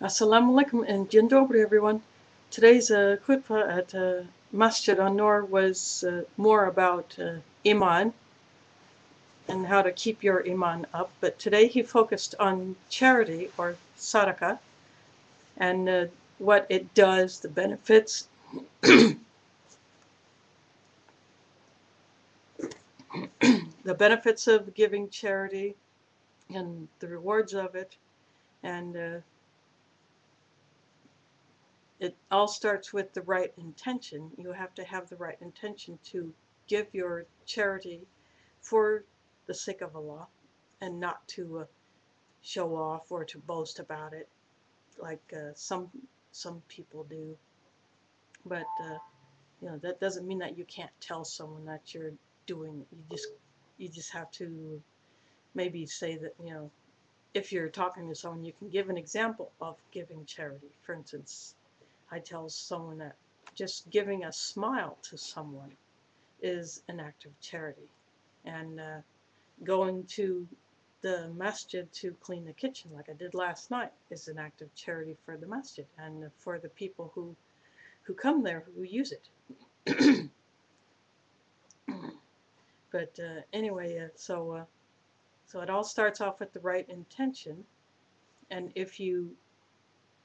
Assalamu alaikum and Dzień dobry, everyone. Today's khutbah at Masjid An-Nur was more about iman and how to keep your iman up. But today he focused on charity or sadaqah and what it does, the benefits, the benefits of giving charity and the rewards of it. And it all starts with the right intention. You have to have the right intention to give your charity for the sake of Allah and not to show off or to boast about it like some people do. But that doesn't mean that you can't tell someone that you're doing. You just have to maybe say that if you're talking to someone, you can give an example of giving charity. For instance, I tell someone that just giving a smile to someone is an act of charity, and going to the masjid to clean the kitchen like I did last night is an act of charity for the masjid and for the people who come there who use it. But anyway, so it all starts off with the right intention, and if you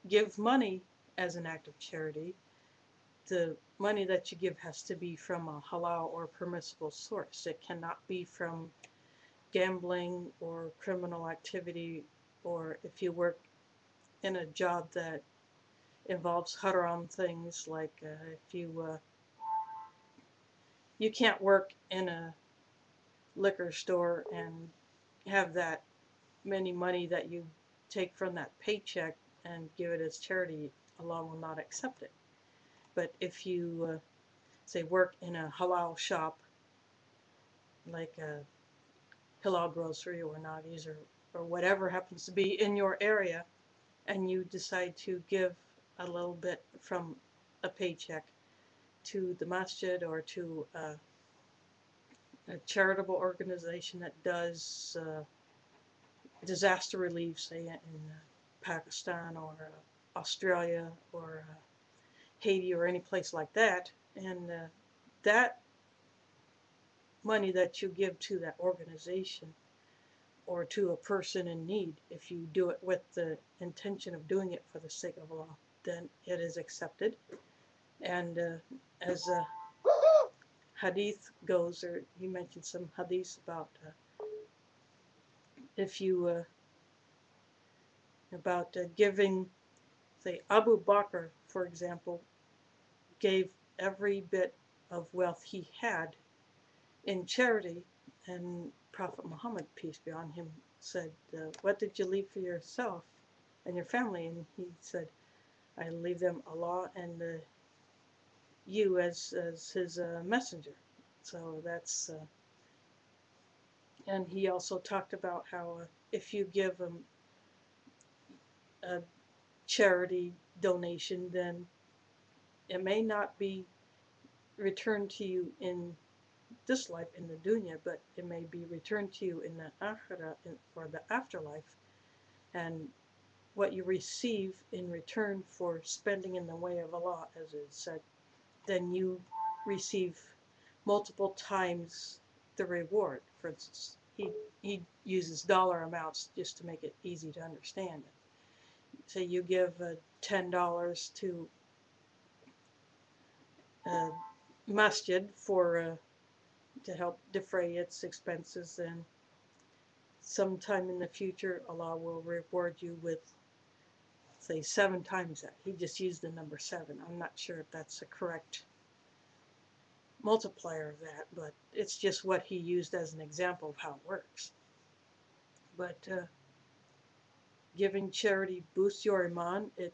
give money as an act of charity, the money that you give has to be from a halal or permissible source. It cannot be from gambling or criminal activity, or if you work in a job that involves haram things, like if you can't work in a liquor store and have that many money that you take from that paycheck and give it as charity. Allah will not accept it. But if you say work in a halal shop, like a halal grocery or Nadi's or whatever happens to be in your area, and you decide to give a little bit from a paycheck to the masjid or to a charitable organization that does disaster relief, say in Pakistan or Australia or Haiti or any place like that, and that money that you give to that organization or to a person in need, if you do it with the intention of doing it for the sake of Allah, then it is accepted. And as a hadith goes, or he mentioned some hadiths about if you about giving, say Abu Bakr, for example, gave every bit of wealth he had in charity, and Prophet Muhammad, peace be on him, said, what did you leave for yourself and your family? And he said, I leave them Allah and you as his messenger. So that's and he also talked about how if you give a charity donation, then it may not be returned to you in this life, in the dunya, but it may be returned to you in the akhirah, or the afterlife. And what you receive in return for spending in the way of Allah, as it said, then you receive multiple times the reward. For instance, he uses dollar amounts just to make it easy to understand. So you give $10 to a masjid for to help defray its expenses, and sometime in the future Allah will reward you with, say, 7 times that. He just used the number 7. I'm not sure if that's the correct multiplier of that, but it's just what he used as an example of how it works. But giving charity boosts your iman. It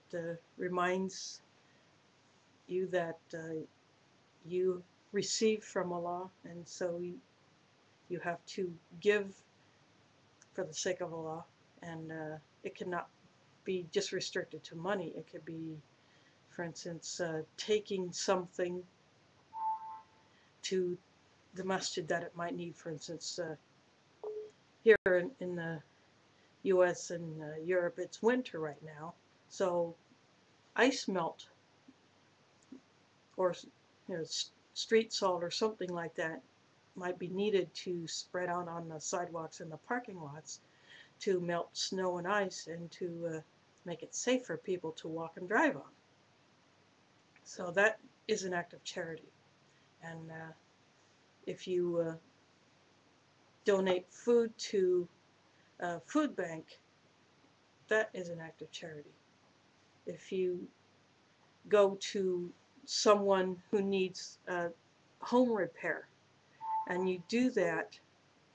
reminds you that you receive from Allah, and so you have to give for the sake of Allah, and it cannot be just restricted to money. It could be, for instance, taking something to the masjid that it might need. For instance, here in the US and Europe, it's winter right now, So ice melt or street salt or something like that might be needed to spread out on the sidewalks and the parking lots to melt snow and ice and to make it safe for people to walk and drive on. So that is an act of charity. And if you donate food to a food bank, that is an act of charity. If you go to someone who needs home repair and you do that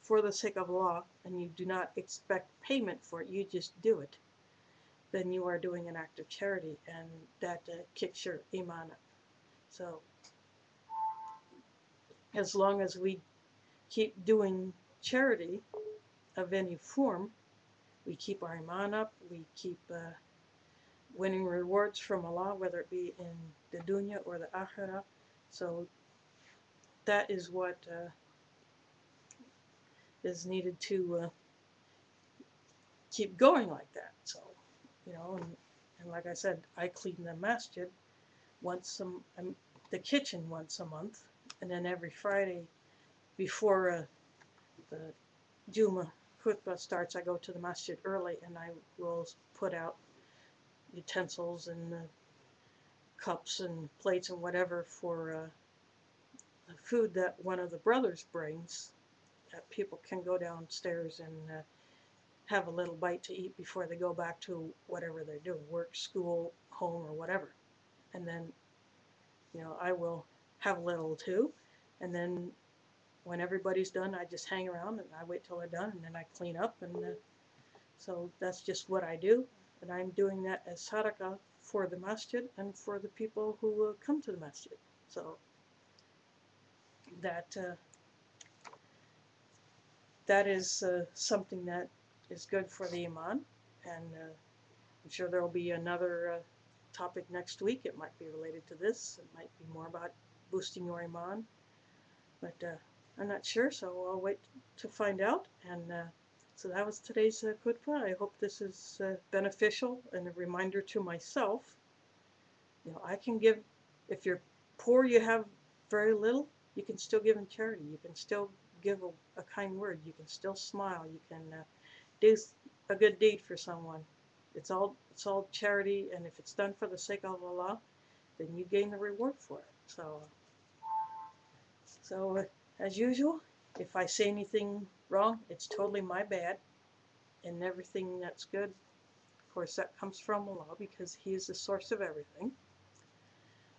for the sake of Allah and you do not expect payment for it, you just do it, then you are doing an act of charity, and that kicks your iman up. So as long as we keep doing charity of any form, we keep our iman up, we keep winning rewards from Allah, whether it be in the dunya or the akhirah. So that is what is needed to keep going like that. So, and like I said, I clean the masjid the kitchen once a month, and then every Friday before the Juma khutbah starts, I go to the masjid early and I will put out utensils and cups and plates and whatever for the food that one of the brothers brings, that people can go downstairs and have a little bite to eat before they go back to whatever they're doing, work, school, home, or whatever. And then, I will have a little too. And then when everybody's done, I just hang around and I wait till they're done and then I clean up. And so that's just what I do. And I'm doing that as sadaqah for the masjid and for the people who will come to the masjid. So that that is something that is good for the iman. And I'm sure there will be another topic next week. It might be related to this. It might be more about boosting your iman. But I'm not sure, so I'll wait to find out. And so that was today's khutbah. I hope this is beneficial and a reminder to myself. I can give, if you're poor, you have very little, you can still give in charity. You can still give a kind word. You can still smile. You can do a good deed for someone. It's all charity, and if it's done for the sake of Allah, then you gain the reward for it. So as usual, if I say anything wrong, it's totally my bad. And everything that's good, of course, that comes from Allah because He is the source of everything.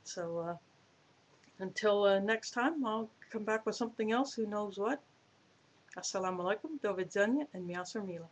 So until next time, I'll come back with something else. Who knows what? Assalamu alaikum, do widzenia, and miasar mila.